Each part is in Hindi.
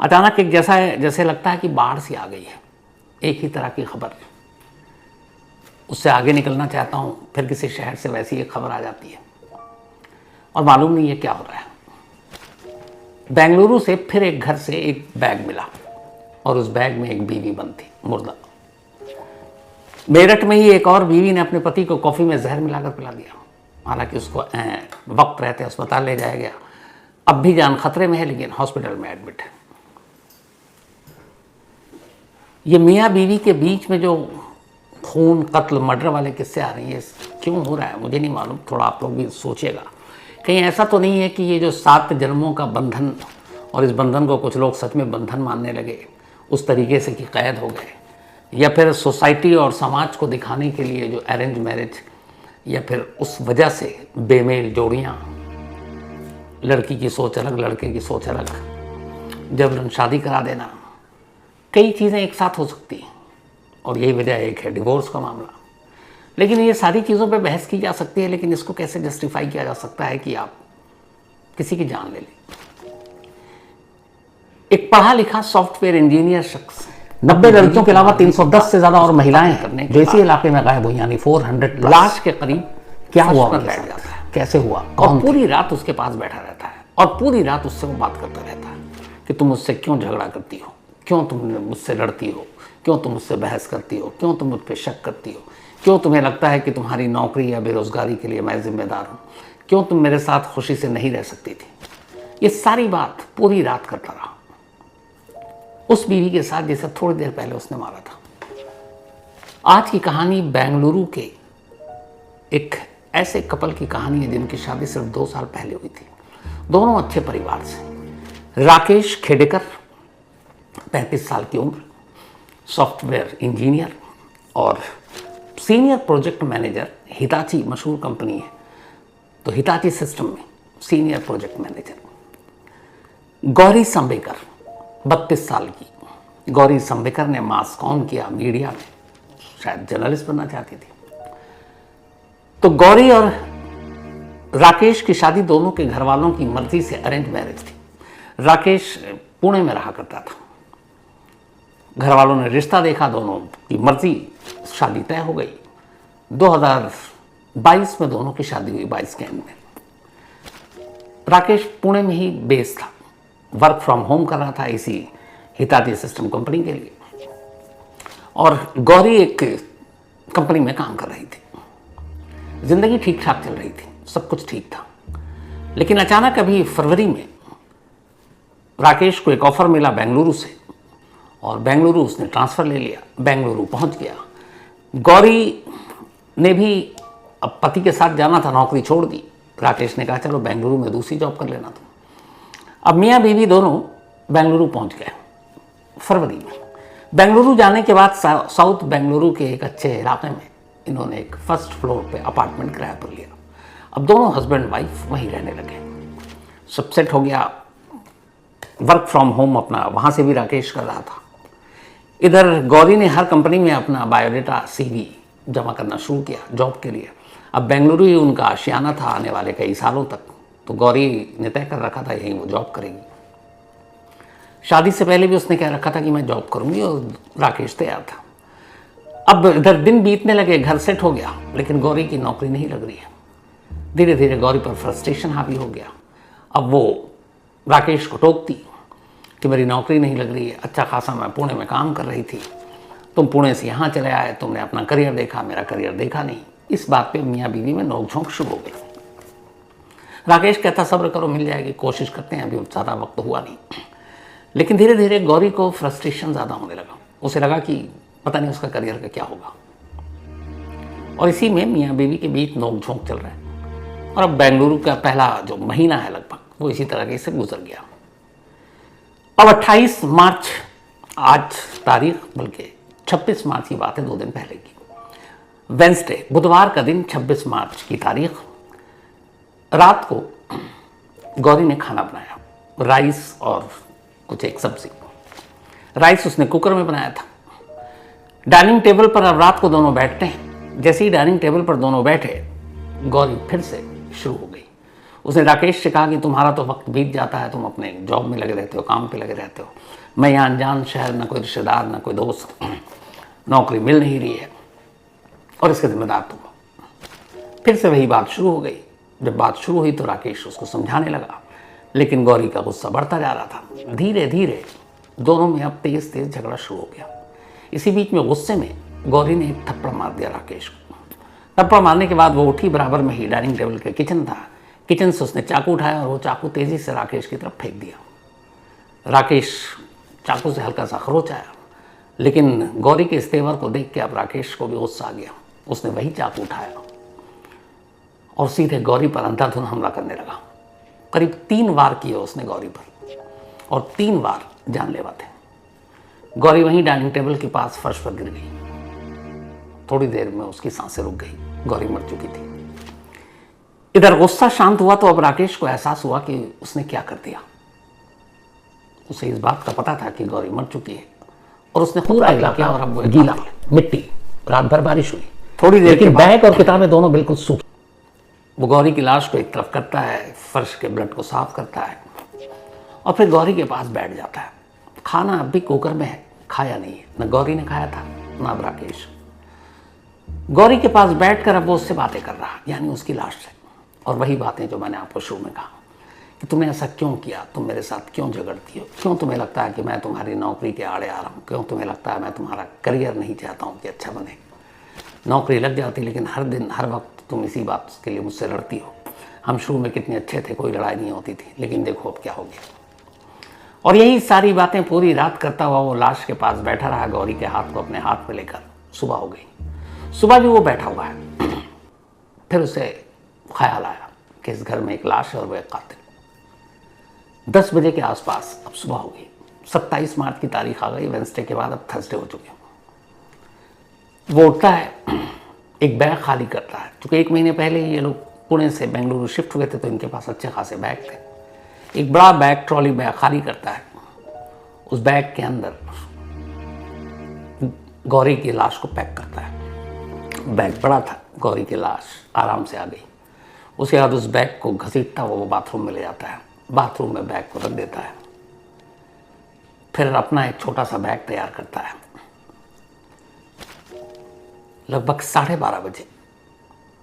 अचानक एक जैसा है जैसे लगता है कि बाढ़ सी आ गई है, एक ही तरह की खबर। उससे आगे निकलना चाहता हूँ, फिर किसी शहर से वैसी एक खबर आ जाती है और मालूम नहीं है क्या हो रहा है। बेंगलुरु से फिर एक घर से एक बैग मिला और उस बैग में एक बीवी बंद थी, मुर्दा। मेरठ में ही एक और बीवी ने अपने पति को कॉफ़ी में जहर मिलाकर पिला दिया। हालांकि उसको वक्त रहते अस्पताल ले जाया गया। अब भी जान खतरे में है, लेकिन हॉस्पिटल में एडमिट है। ये मियाँ बीवी के बीच में जो खून, कत्ल, मर्डर वाले किस्से आ रही है, क्यों हो रहा है मुझे नहीं मालूम। थोड़ा आप लोग भी सोचिएगा, कहीं ऐसा तो नहीं है कि ये जो 7 जन्मों का बंधन, और इस बंधन को कुछ लोग सच में बंधन मानने लगे उस तरीके से कि कैद हो गए, या फिर सोसाइटी और समाज को दिखाने के लिए जो अरेंज मैरिज, या फिर उस वजह से बेमेल जोड़ियाँ, लड़की की सोच अलग लड़के की सोच अलग, जबरन शादी करा देना, कई चीज़ें एक साथ हो सकती हैं। और यही वजह एक है डिवोर्स का मामला। लेकिन ये सारी चीज़ों पे बहस की जा सकती है, लेकिन इसको कैसे जस्टिफाई किया जा सकता है कि आप किसी की जान ले लें। एक पढ़ा लिखा सॉफ्टवेयर इंजीनियर शख्स 90 लड़कियों के अलावा 310 से ज़्यादा और महिलाएं करने जो इसी इलाके में गायब हुई, यानी 400 लाख के करीब क्या हुआ बैठ जाता है, कैसे हुआ, और पूरी रात उसके पास बैठा रहता है और पूरी रात उससे वो बात करता रहता है कि तुम मुझसे क्यों झगड़ा करती हो, क्यों तुम मुझसे लड़ती हो, क्यों तुम मुझसे बहस करती हो, क्यों तुम मुझ पर शक करती हो, क्यों तुम्हें लगता है कि तुम्हारी नौकरी या बेरोजगारी के लिए मैं जिम्मेदार हूँ, क्यों तुम मेरे साथ खुशी से नहीं रह सकती थी। ये सारी बात पूरी रात करता रहा उस बीवी के साथ जिसे थोड़ी देर पहले उसने मारा था। आज की कहानी बेंगलुरु के एक ऐसे कपल की कहानी है जिनकी शादी सिर्फ 2 साल पहले हुई थी। दोनों अच्छे परिवार से। राकेश खेडेकर 35 साल की उम्र, सॉफ्टवेयर इंजीनियर और सीनियर प्रोजेक्ट मैनेजर, हिताची मशहूर कंपनी है तो हिताची सिस्टम में सीनियर प्रोजेक्ट मैनेजर। गौरी संबेकर 32 साल की। गौरी संबेकर ने मास कॉम किया मीडिया में, शायद जर्नलिस्ट बनना चाहती थी। तो गौरी और राकेश की शादी दोनों के घर वालों की मर्जी से अरेंज मैरिज थी। राकेश पुणे में रहा करता था, घर वालों ने रिश्ता देखा, दोनों की मर्जी, शादी तय हो गई। 2022 में दोनों की शादी हुई, 22 के एंड में। राकेश पुणे में ही बेस था, वर्क फ्रॉम होम कर रहा था इसी हिताची सिस्टम कंपनी के लिए, और गौरी एक कंपनी में काम कर रही थी। जिंदगी ठीक ठाक चल रही थी, सब कुछ ठीक था। लेकिन अचानक अभी फरवरी में राकेश को एक ऑफर मिला बेंगलुरु से, और बेंगलुरु उसने ट्रांसफ़र ले लिया, बेंगलुरु पहुंच गया। गौरी ने भी अब पति के साथ जाना था, नौकरी छोड़ दी। राकेश ने कहा चलो बेंगलुरु में दूसरी जॉब कर लेना तुम। अब मियाँ बीवी दोनों बेंगलुरु पहुंच गए फरवरी में। बेंगलुरु जाने के बाद साउथ बेंगलुरु के एक अच्छे इलाके में इन्होंने एक फर्स्ट फ्लोर पे अपार्टमेंट किराए पर लिया। अब दोनों हस्बैंड वाइफ वहीं रहने लगे, सब सेट हो गया। वर्क फ्रॉम होम अपना वहाँ से भी राकेश कर रहा था। इधर गौरी ने हर कंपनी में अपना बायोडाटा CV जमा करना शुरू किया जॉब के लिए। अब बेंगलुरु ही उनका आशियाना था आने वाले कई सालों तक, तो गौरी ने तय कर रखा था यहीं वो जॉब करेगी। शादी से पहले भी उसने कह रखा था कि मैं जॉब करूंगी, और राकेश तैयार था। अब इधर दिन बीतने लगे, घर सेट हो गया, लेकिन गौरी की नौकरी नहीं लग रही है। धीरे धीरे गौरी पर फ्रस्ट्रेशन हावी हो गया। अब वो राकेश को टोकती कि मेरी नौकरी नहीं लग रही है, अच्छा खासा मैं पुणे में काम कर रही थी, तुम पुणे से यहाँ चले आए, तुमने अपना करियर देखा, मेरा करियर देखा नहीं। इस बात पे मियाँ बीवी में नोकझोंक शुरू हो गई। राकेश कहता सब्र करो, मिल जाएगी, कोशिश करते हैं, अभी ज़्यादा वक्त हुआ नहीं। लेकिन धीरे धीरे गौरी को फ्रस्ट्रेशन ज़्यादा होने लगा। उसे लगा कि पता नहीं उसका करियर का क्या होगा, और इसी में मियाँ बीवी के बीच नोकझोंक चल रहा है। और अब बेंगलुरु का पहला जो महीना है लगभग, वो इसी तरह से गुजर गया। अब 28 मार्च आज तारीख, बल्कि 26 मार्च की बात है, 2 दिन पहले की, वेंसडे बुधवार का दिन, 26 मार्च की तारीख। रात को गौरी ने खाना बनाया, राइस और कुछ एक सब्जी। राइस उसने कुकर में बनाया था। डाइनिंग टेबल पर अब रात को दोनों बैठते हैं। जैसे ही डाइनिंग टेबल पर दोनों बैठे, गौरी फिर से शुरू हो गई। उसने राकेश से कहा कि तुम्हारा तो वक्त बीत जाता है, तुम अपने जॉब में लगे रहते हो, काम पे लगे रहते हो, मैं यहाँ अनजान शहर, ना कोई रिश्तेदार, ना कोई दोस्त, नौकरी मिल नहीं रही है और इसके जिम्मेदार तुम हो। फिर से वही बात शुरू हो गई। जब बात शुरू हुई तो राकेश उसको समझाने लगा, लेकिन गौरी का गुस्सा बढ़ता जा रहा था। धीरे धीरे दोनों में अब तेज तेज झगड़ा शुरू हो गया। इसी बीच में गुस्से में गौरी ने एक थप्पड़ मार दिया राकेश को। थप्पड़ मारने के बाद वो उठी, बराबर में ही डाइनिंग टेबल के किचन था, किचन से उसने चाकू उठाया और वो चाकू तेजी से राकेश की तरफ फेंक दिया। राकेश चाकू से हल्का सा खरोच आया, लेकिन गौरी के इस तेवर को देख के अब राकेश को भी गुस्सा आ गया। उसने वही चाकू उठाया और सीधे गौरी पर अंधाधुंध हमला करने लगा। करीब 3 वार किए उसने गौरी पर और 3 वार जानलेवा थे। गौरी वहीं डाइनिंग टेबल के पास फर्श पर गिर गई। थोड़ी देर में उसकी सांसें रुक गई, गौरी मर चुकी थी। इधर गुस्सा शांत हुआ तो अब राकेश को एहसास हुआ कि उसने क्या कर दिया। उसे इस बात का पता था कि गौरी मर चुकी है और उसने पूरा इलाका और अब गीला, मिट्टी, रात भर बारिश हुई, थोड़ी देर लेकिन बैग और किताबें दोनों बिल्कुल सूखी। वो गौरी की लाश को एक तरफ करता है, फर्श के ब्लड को साफ करता है और फिर गौरी के पास बैठ जाता है। खाना अब भी कुकर में है, खाया नहीं है, न गौरी ने खाया था न अब राकेश। गौरी के पास बैठकर अब वो उससे बातें कर रहा, यानी उसकी लाश से, और वही बातें जो मैंने आपको शुरू में कहा कि तुमने ऐसा क्यों किया, तुम मेरे साथ क्यों झगड़ती हो, क्यों तुम्हें लगता है कि मैं तुम्हारी नौकरी के आड़े आ रहा हूँ, क्यों तुम्हें लगता है मैं तुम्हारा करियर नहीं चाहता हूँ कि अच्छा बने। नौकरी लग जाती लेकिन हर दिन हर वक्त तुम इसी बात के लिए मुझसे लड़ती हो। हम शुरू में कितने अच्छे थे, कोई लड़ाई नहीं होती थी, लेकिन देखो अब क्या हो गया। और यही सारी बातें पूरी रात करता हुआ वो लाश के पास बैठा रहा, गौरी के हाथ को अपने हाथ में लेकर। सुबह हो गई। सुबह भी वो बैठा हुआ है। फिर उसे ख्याल आया कि इस घर में एक लाश है और वो एक कातिल। 10 बजे के आसपास अब सुबह हो गई। 27 मार्च की तारीख आ गई, वेडनेसडे के बाद अब थर्सडे हो चुके। वो उठता है, एक बैग खाली करता है। क्योंकि 1 महीने पहले ये लोग पुणे से बेंगलुरु शिफ्ट हुए थे तो इनके पास अच्छे खासे बैग थे। एक बड़ा बैग, ट्रॉली बैग खाली करता है। उस बैग के अंदर गौरी की लाश को पैक करता है। बैग बड़ा था, गौरी की लाश आराम से आ गई। उसके बाद उस बैग को घसीटता हुआ वो बाथरूम में ले जाता है। बाथरूम में बैग को रख देता है। फिर अपना एक छोटा सा बैग तैयार करता है। लगभग 12:30 बजे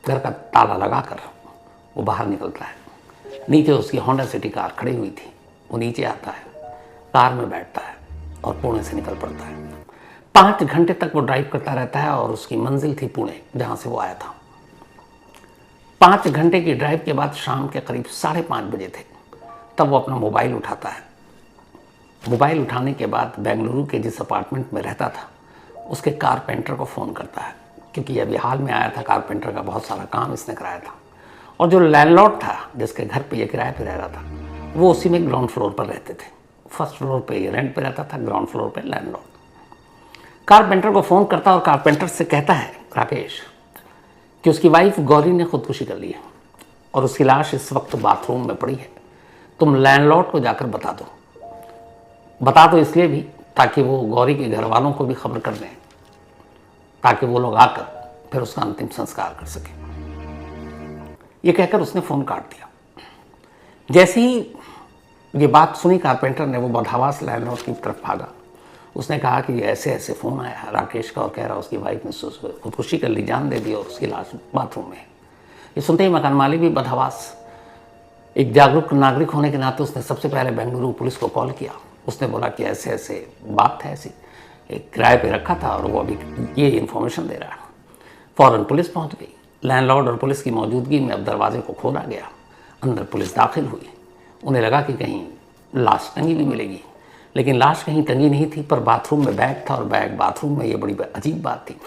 घर का ताला लगाकर वो बाहर निकलता है। नीचे उसकी होंडा सिटी कार खड़ी हुई थी। वो नीचे आता है, कार में बैठता है और पुणे से निकल पड़ता है। 5 घंटे तक वो ड्राइव करता रहता है और उसकी मंजिल थी पुणे, जहाँ से वो आया था। 5 घंटे की ड्राइव के बाद शाम के करीब 5:30 बजे थे, तब वो अपना मोबाइल उठाता है। मोबाइल उठाने के बाद बेंगलुरु के जिस अपार्टमेंट में रहता था उसके कारपेंटर को फ़ोन करता है, क्योंकि अभी हाल में आया था, कारपेंटर का बहुत सारा काम इसने कराया था। और जो लैंडलॉर्ड था जिसके घर पे ये किराए पे रह रहा था, वो उसी में ग्राउंड फ्लोर पर रहते थे। फर्स्ट फ्लोर पे ये रेंट पे रहता था, ग्राउंड फ्लोर पे लैंडलॉर्ड। कारपेंटर को फ़ोन करता और कारपेंटर से कहता है राकेश कि उसकी वाइफ गौरी ने खुदकुशी कर ली है और उसकी लाश इस वक्त बाथरूम में पड़ी है। तुम लैंडलॉर्ड को जाकर बता दो इसलिए भी ताकि वो गौरी के घर वालों को भी खबर कर दें, ताकि वो लोग आकर फिर उसका अंतिम संस्कार कर सकें। ये कहकर उसने फ़ोन काट दिया। जैसे ही ये बात सुनी कारपेंटर ने, वो बदहवास लैंडलॉर्ड की तरफ भागा। उसने कहा कि ऐसे ऐसे फ़ोन आया राकेश का और कह रहा उसकी वाइफ ने खुदकुशी कर ली, जान दे दी और उसकी लाश बाथरूम में है। ये सुनते ही मकान मालिक भी बदहवास, एक जागरूक नागरिक होने के नाते उसने सबसे पहले बेंगलुरु पुलिस को कॉल किया। उसने बोला कि ऐसे ऐसे बात है, ऐसी एक किराए पे रखा था और वो अभी ये इन्फॉर्मेशन दे रहा है। फ़ौरन पुलिस पहुंच गई। लैंडलॉर्ड और पुलिस की मौजूदगी में अब दरवाजे को खोला गया। अंदर पुलिस दाखिल हुई। उन्हें लगा कि कहीं लाश टंगी भी मिलेगी, लेकिन लाश कहीं टंगी नहीं थी, पर बाथरूम में बैग था और बैग बाथरूम में, ये बड़ी अजीब बात थी।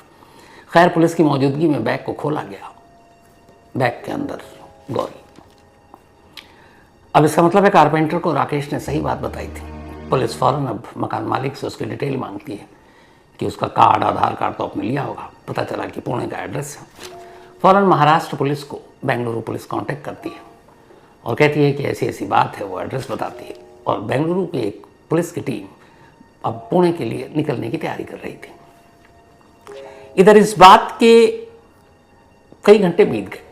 खैर, पुलिस की मौजूदगी में बैग को खोला गया। बैग के अंदर गौरी। अब इसका मतलब है कारपेंटर को राकेश ने सही बात बताई थी। पुलिस फ़ौरन अब मकान मालिक से उसकी डिटेल मांगती है कि उसका कार्ड, आधार कार्ड तो आपने लिया होगा। पता चला कि पुणे का एड्रेस है। फ़ौरन महाराष्ट्र पुलिस को बेंगलुरु पुलिस कांटेक्ट करती है और कहती है कि ऐसी ऐसी बात है। वो एड्रेस बताती है और बेंगलुरु की एक पुलिस की टीम अब पुणे के लिए निकलने की तैयारी कर रही थी। इधर इस बात के कई घंटे बीत गए।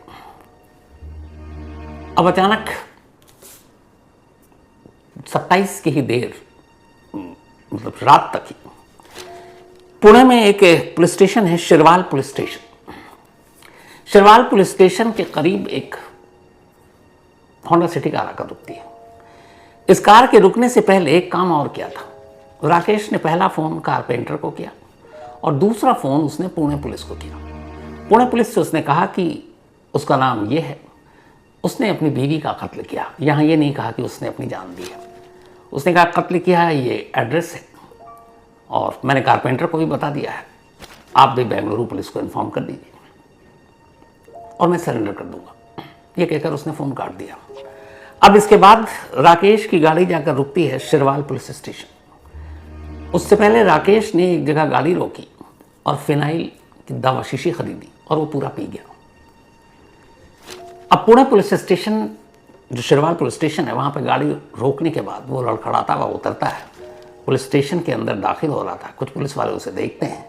अब अचानक 27 की ही देर, मतलब रात तक ही, पुणे में एक पुलिस स्टेशन है, शिरवाल पुलिस स्टेशन। शिरवाल पुलिस स्टेशन के करीब एक होंडा सिटी कार आकर रुकती है। इस कार के रुकने से पहले एक काम और किया था। राकेश ने पहला फ़ोन कारपेंटर को किया और दूसरा फ़ोन उसने पुणे पुलिस को किया। पुणे पुलिस से उसने कहा कि उसका नाम ये है, उसने अपनी बीवी का कत्ल किया। यहाँ ये नहीं कहा कि उसने अपनी जान दी है। उसने कहा कत्ल किया है, ये एड्रेस है और मैंने कारपेंटर को भी बता दिया है, आप भी बेंगलुरु पुलिस को इन्फॉर्म कर दीजिए और मैं सरेंडर कर दूंगा। ये कहकर उसने फ़ोन काट दिया। अब इसके बाद राकेश की गाड़ी जाकर रुकती है शिरवाल पुलिस स्टेशन। उससे पहले राकेश ने एक जगह गाड़ी रोकी और फिनाइल की दवा शीशी खरीदी और वो पूरा पी गया। अब पुणे पुलिस स्टेशन, जो शिरवाल पुलिस स्टेशन है, वहाँ पर गाड़ी रोकने के बाद वो लड़खड़ाता हुआ उतरता है। पुलिस स्टेशन के अंदर दाखिल हो रहा था। कुछ पुलिस वाले उसे देखते हैं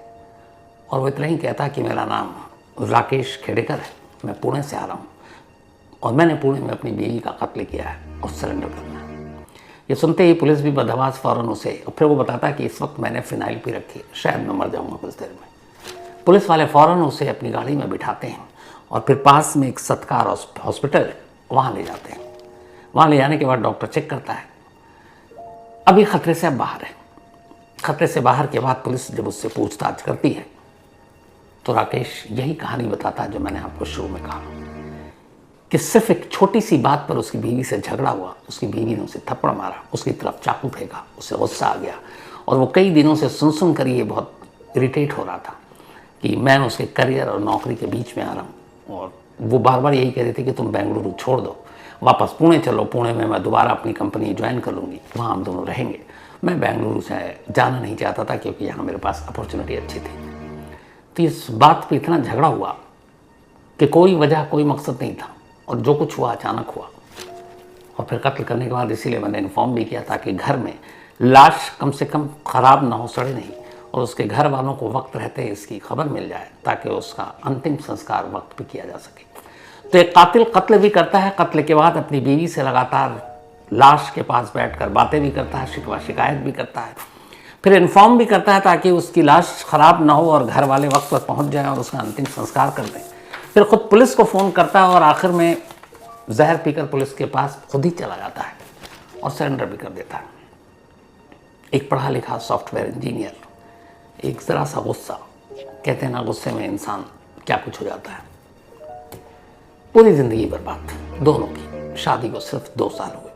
और वो इतना ही कहता कि मेरा नाम राकेश खेड़ेकर है, मैं पुणे से आ रहा हूँ और मैंने पुणे में अपनी बीवी का कत्ल किया है और सरेंडर करना है। ये सुनते ही पुलिस भी बदहवास फ़ौरन उसे, और फिर वो बताता कि इस वक्त मैंने फिनाइल पी रखी है, शायद मैं मर जाऊँगा कुछ देर में। पुलिस वाले फ़ौरन उसे अपनी गाड़ी में बिठाते हैं और फिर पास में एक सत्कार हॉस्पिटल है, वहाँ ले जाते हैं। वहाँ ले जाने के बाद डॉक्टर चेक करता है, अभी खतरे से अब बाहर है। खतरे से बाहर के बाद पुलिस जब उससे पूछताछ करती है तो राकेश यही कहानी बताता है जो मैंने आपको शुरू में कहा कि सिर्फ एक छोटी सी बात पर उसकी बीवी से झगड़ा हुआ, उसकी बीवी ने उसे थप्पड़ मारा, उसकी तरफ चाकू फेंका, उसे गुस्सा आ गया और वो कई दिनों से सुन कर ये बहुत इरिटेट हो रहा था कि मैं उसके करियर और नौकरी के बीच में आ रहा हूँ। और वो बार बार यही कह रहे थे कि तुम बेंगलुरु छोड़ दो, वापस पुणे चलो, पुणे में मैं दोबारा अपनी कंपनी ज्वाइन कर लूँगी, वहाँ हम दोनों रहेंगे। मैं बेंगलुरु से जाना नहीं चाहता था क्योंकि यहाँ मेरे पास अपॉर्चुनिटी अच्छी थी। तो इस बात पे इतना झगड़ा हुआ कि कोई वजह, कोई मकसद नहीं था और जो कुछ हुआ अचानक हुआ। और फिर कत्ल करने के बाद इसीलिए मैंने इन्फॉर्म भी किया ताकि घर में लाश कम से कम ख़राब ना हो, सड़े नहीं, और उसके घर वालों को वक्त रहते इसकी खबर मिल जाए ताकि उसका अंतिम संस्कार वक्त पे किया जा सके। तो एक कातिल कत्ल भी करता है, कत्ल के बाद अपनी बीवी से लगातार लाश के पास बैठकर बातें भी करता है, शिकवा शिकायत भी करता है, फिर इन्फॉर्म भी करता है ताकि उसकी लाश ख़राब ना हो और घर वाले वक्त पर पहुंच जाएं और उसका अंतिम संस्कार कर दें। फिर खुद पुलिस को फ़ोन करता है और आखिर में जहर पीकर पुलिस के पास खुद ही चला जाता है और सरेंडर भी कर देता है। एक पढ़ा लिखा सॉफ्टवेयर इंजीनियर, एक ज़रा सा गुस्सा, कहते हैं ना गुस्से में इंसान क्या कुछ हो जाता है। पूरी ज़िंदगी बर्बाद दोनों की। शादी को सिर्फ 2 साल हुए।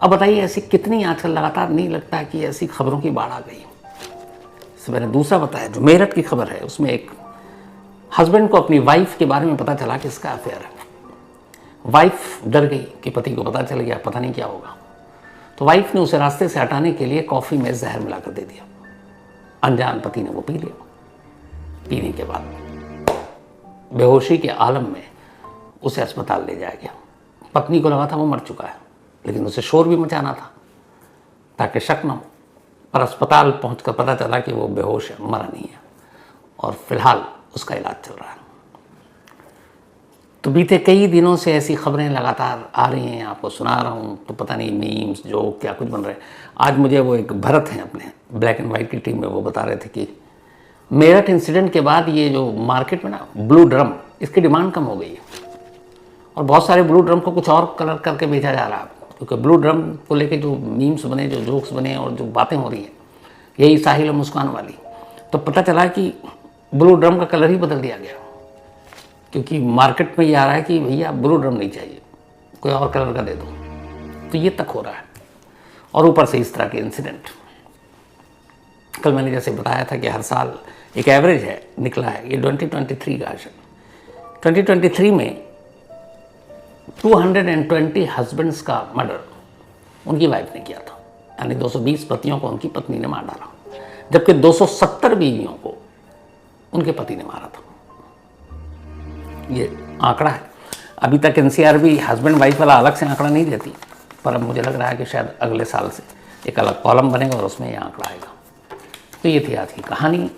अब बताइए ऐसी कितनी आजकल लगातार, नहीं लगता है कि ऐसी खबरों की बाढ़ आ गई। इससे मैंने दूसरा बताया जो मेरठ की खबर है, उसमें एक हस्बैंड को अपनी वाइफ के बारे में पता चला कि इसका अफेयर है। वाइफ डर गई कि पति को पता चल गया, पता नहीं क्या होगा। तो वाइफ ने उसे रास्ते से हटाने के लिए कॉफ़ी में जहर मिलाकर दे दिया। अनजान पति ने वो पी लिया। पीने के बाद बेहोशी के आलम में उसे अस्पताल ले जाया गया। पत्नी को लगा था वो मर चुका है, लेकिन उसे शोर भी मचाना था ताकि शक न हो। पर अस्पताल पहुंचकर पता चला कि वो बेहोश है, मरा नहीं है और फिलहाल उसका इलाज चल रहा है। तो बीते कई दिनों से ऐसी खबरें लगातार आ रही हैं, आपको सुना रहा हूँ। तो पता नहीं मीम्स जो क्या कुछ बन रहे हैं। आज मुझे वो एक भरत हैं अपने ब्लैक एंड वाइट की टीम में, वो बता रहे थे कि मेरठ इंसिडेंट के बाद ये जो मार्केट में ना ब्लू ड्रम, इसकी डिमांड कम हो गई है और बहुत सारे ब्लू ड्रम को कुछ और कलर करके बेचा जा रहा है। क्योंकि ब्लू ड्रम को लेके जो मीम्स बने, जो जोक्स बने और जो बातें हो रही हैं, यही साहिल और मुस्कान वाली, तो पता चला कि ब्लू ड्रम का कलर ही बदल दिया गया। क्योंकि मार्केट में ये आ रहा है कि भैया ब्लू ड्रम नहीं चाहिए, कोई और कलर का दे दो। तो ये तक हो रहा है और ऊपर से इस तरह के इंसिडेंट। कल मैंने जैसे बताया था कि हर साल एक एवरेज है निकला है, ये 2023 का है। 2023 में 220 हस्बैंड्स का मर्डर उनकी वाइफ ने किया था, यानी 220 पतियों को उनकी पत्नी ने मार डाला, जबकि 270 बीवियों को उनके पति ने मारा था। ये आंकड़ा है। अभी तक एनसीआर भी हस्बैंड वाइफ वाला अलग से आंकड़ा नहीं देती, पर अब मुझे लग रहा है कि शायद अगले साल से एक अलग कॉलम बनेगा और उसमें ये आंकड़ा आएगा। तो ये थी आज की कहानी।